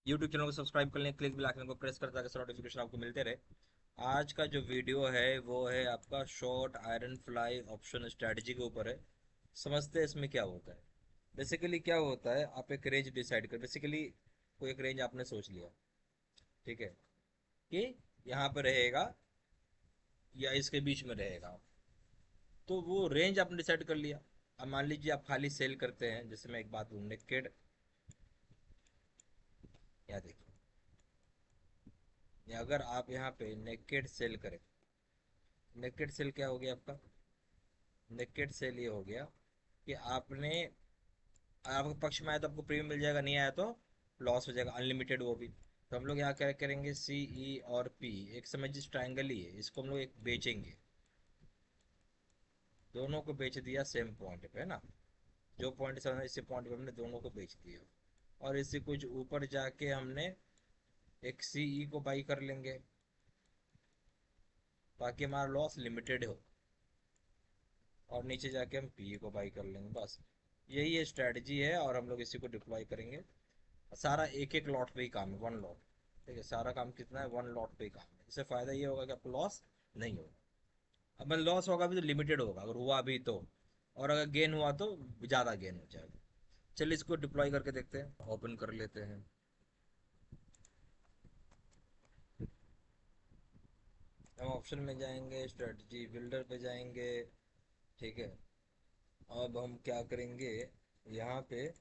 YouTube channel को subscribe कर लें, क्लिक बेल आइकन को प्रेस कर ताकि नोटिफिकेशन आपको मिलते रहे। आज का जो वीडियो है वो है आपका short iron fly option strategy के ऊपर है। समझते हैं इसमें क्या होता है। बेसिकली क्या होता है, आप एक रेंज डिसाइड कर, बेसिकली कोई एक रेंज आपने सोच लिया, ठीक है, कि यहाँ पे रहेगा या इसके बीच में रहेगा। तो वो रेंज आपने डिसाइड कर लिया। अब मान लीजिए आप खाली सेल करते हैं, जैसे मैं एक बात बोलूँ, नेकेड, यहाँ देखिए, या अगर आप यहाँ पे नेकेड सेल करें, नेकेड सेल क्या हो गया आपका, नेकेड सेल ये हो गया कि आपने, आपके पक्ष में आया तो आपको प्रीमियम मिल जाएगा, नहीं आया तो लॉस हो जाएगा, अनलिमिटेड वो भी। तो हम लोग यहाँ क्या करेंगे, सी ई और पी, एक समझ ट्राइंगल ही है, इसको हम लोग एक बेचेंगे। दोनों को बेच दिया सेम पॉइंट पे, है ना। जो पॉइंट से इसी पॉइंट पे हमने दोनों को बेच दिया। और इससे कुछ ऊपर जाके हमने एक सी ई को बाई कर लेंगे, ताकि हमारा लॉस लिमिटेड हो। और नीचे जाके हम पी को बाई कर लेंगे, बस यही ये स्ट्रेटजी है। और हम लोग इसी को डिप्लॉय करेंगे। सारा एक एक लॉट पे ही काम है, वन लॉट। ठीक है, सारा काम कितना है, वन लॉट पे ही काम है। इससे फायदा ये होगा कि आपको लॉस नहीं होगा। अब लॉस होगा भी तो लिमिटेड होगा, अगर हुआ भी तो। और अगर गेन हुआ तो ज़्यादा गेन हो जाएगा। चलिए इसको डिप्लॉय करके देखते हैं, ओपन कर लेते हैं। हम ऑप्शन में जाएंगे, स्ट्रेटजी बिल्डर पे जाएंगे, ठीक है। अब हम क्या करेंगे, यहाँ पे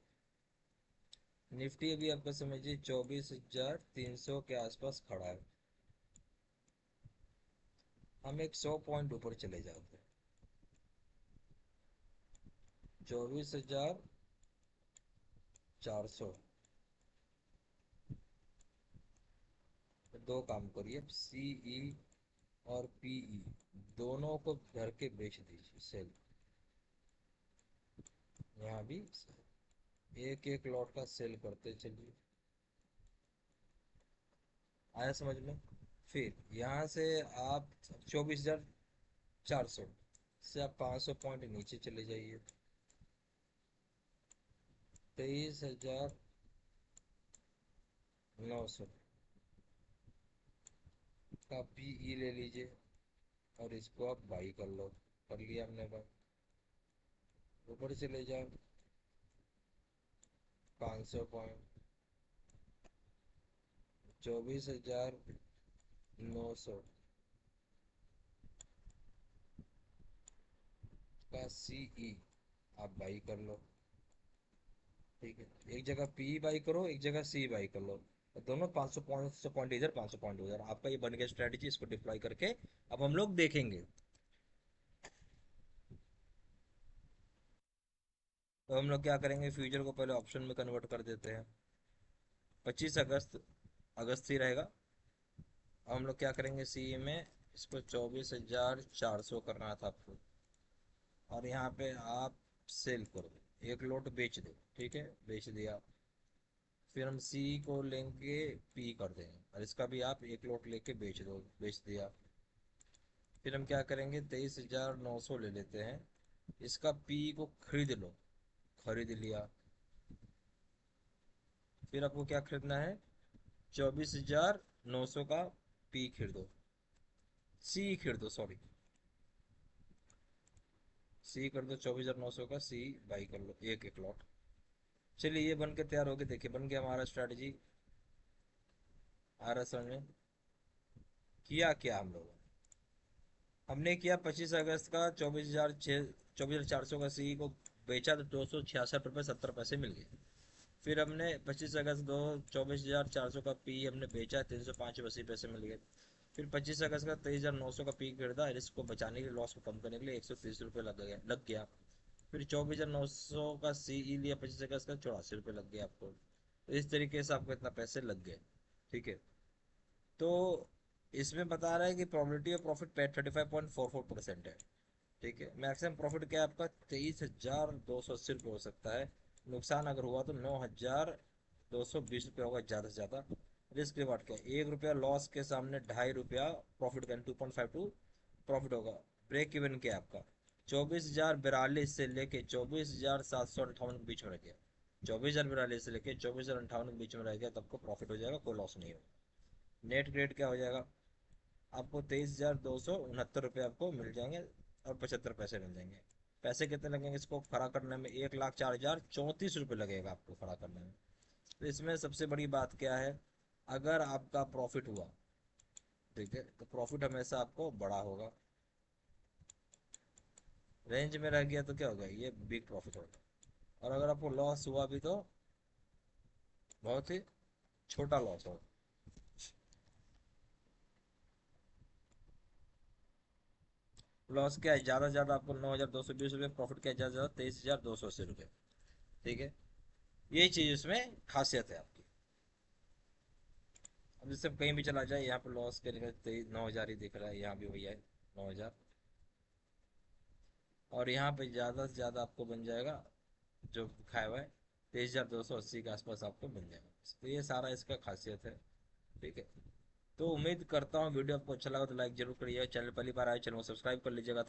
निफ्टी अभी आपका समझिए 24,300 के आसपास खड़ा है। हम एक 100 पॉइंट ऊपर चले जाते हैं, 24,400। दो काम करिए, सी ई और पी ई दोनों को भर के बेच दीजिए, सेल। यहाँ भी एक एक लॉट का सेल करते चलिए। आया समझ में। फिर यहाँ से आप 24,400 से आप 500 पॉइंट नीचे चले जाइए, 23,900 का पीई ले लीजिए। और इसको आप बाई कर लो। कर लिया हमने बाई। ऊपर चले जाओ, 500 पॉइंट, 24,900 का सीई आप बाई कर लो। ठीक है, एक जगह पी बाई करो, एक जगह सी बाई कर लो। तो दोनों 500 पॉइंट, 100 पॉइंट इधर, 500 पॉइंट उधर, आपका ये बन गया स्ट्रेटजी। इसको डिप्लॉय करके अब हम लोग देखेंगे। तो हम लोग क्या करेंगे, फ्यूचर को पहले ऑप्शन में कन्वर्ट कर देते हैं। 25 अगस्त, अगस्त ही रहेगा। अब हम लोग क्या करेंगे, सी में इसको 24,400 करना था आपको। और यहाँ पे आप सेल करो, एक लोट बेच दो, ठीक है, बेच दिया। फिर हम सी को लेंगे, पी कर देंगे, और इसका भी आप एक लोट लेके बेच दो, बेच दिया। फिर हम क्या करेंगे, 23,900 ले लेते हैं, इसका पी को खरीद लो, खरीद लिया। फिर आपको क्या खरीदना है, 24,900 का पी खरीदो, सी खरीदो, सॉरी, सी कर दो, 24,900 का सी बाई कर लो, एक एक लॉट। चलिए ये बन के तैयार हो गया, देखिए बन गया हमारा स्ट्रैटेजी। आ रहा समझ में। किया क्या हम लोगों ने, हमने किया 25 अगस्त का 24,400 का सी को बेचा, तो 266 रुपये 70 पैसे मिल गए। फिर हमने 25 अगस्त दो 24,400 का पी हमने बेचा, 305 रुपये 80 पैसे मिल गए। फिर 25 अगस्त का 23,900 का पी खरीदा, इसको बचाने के लिए, लॉस को कम करने के लिए 130 रुपये लग गया। फिर 24,900 का सी ई लिया, 25 अगस्त का 84 रुपये लग गया आपको। तो इस तरीके से आपको इतना पैसे लग गए, ठीक है। तो इसमें बता रहा है कि प्रोबेबिलिटी ऑफ प्रॉफिट पे 35.44% है, ठीक है। मैक्सिमम प्रॉफिट क्या है आपका, 23,280 रुपये हो सकता है। नुकसान अगर हुआ तो 9,220 रुपये होगा ज़्यादा से ज़्यादा। रिस्क रिवार्ड क्या है, 1 रुपया लॉस के सामने 2.5 रुपया प्रॉफिट का, 2.52 प्रॉफिट होगा। ब्रेक इवन क्या है आपका, 24,042 से लेके 24,758 के बीच में रह गया। 24,042 से लेके 24,058 के बीच में रह गया तो आपको प्रॉफिट हो जाएगा, कोई लॉस नहीं होगा। नेट क्रेडिट क्या हो जाएगा आपको, 23,269 रुपये आपको मिल जाएंगे और 75 पैसे मिल जाएंगे। पैसे कितने लगेंगे इसको खड़ा करने में, 1,04,034 रुपये लगेगा आपको खड़ा करने में। तो इसमें सबसे बड़ी बात क्या है, अगर आपका प्रॉफिट हुआ, ठीक है, तो प्रॉफिट हमेशा आपको बड़ा होगा। रेंज में रह गया तो क्या होगा, ये बिग प्रॉफिट होगा। और अगर आपको लॉस हुआ भी तो बहुत ही छोटा लॉस होगा। लॉस क्या है, ज़्यादा से ज़्यादा आपको 9,220 रुपये, प्रॉफिट क्या है ज़्यादा से ज़्यादा 23,280 रुपये। ठीक है, यही चीज़ उसमें खासियत है आपकी। अब जैसे कहीं भी चला जाए, यहाँ पर लॉस के लिए 9,000 ही दिख रहा है, यहाँ भी वही है 9,000। और यहाँ पे ज़्यादा से ज़्यादा आपको बन जाएगा जो खाया हुआ है, 23,280 के आसपास आपको मिल जाएगा। तो ये सारा इसका खासियत है। ठीक है, तो उम्मीद करता हूँ वीडियो आपको अच्छा लगा तो लाइक जरूर करिएगा, चैनल पहली बार आए चैनल को सब्सक्राइब कर लीजिएगा।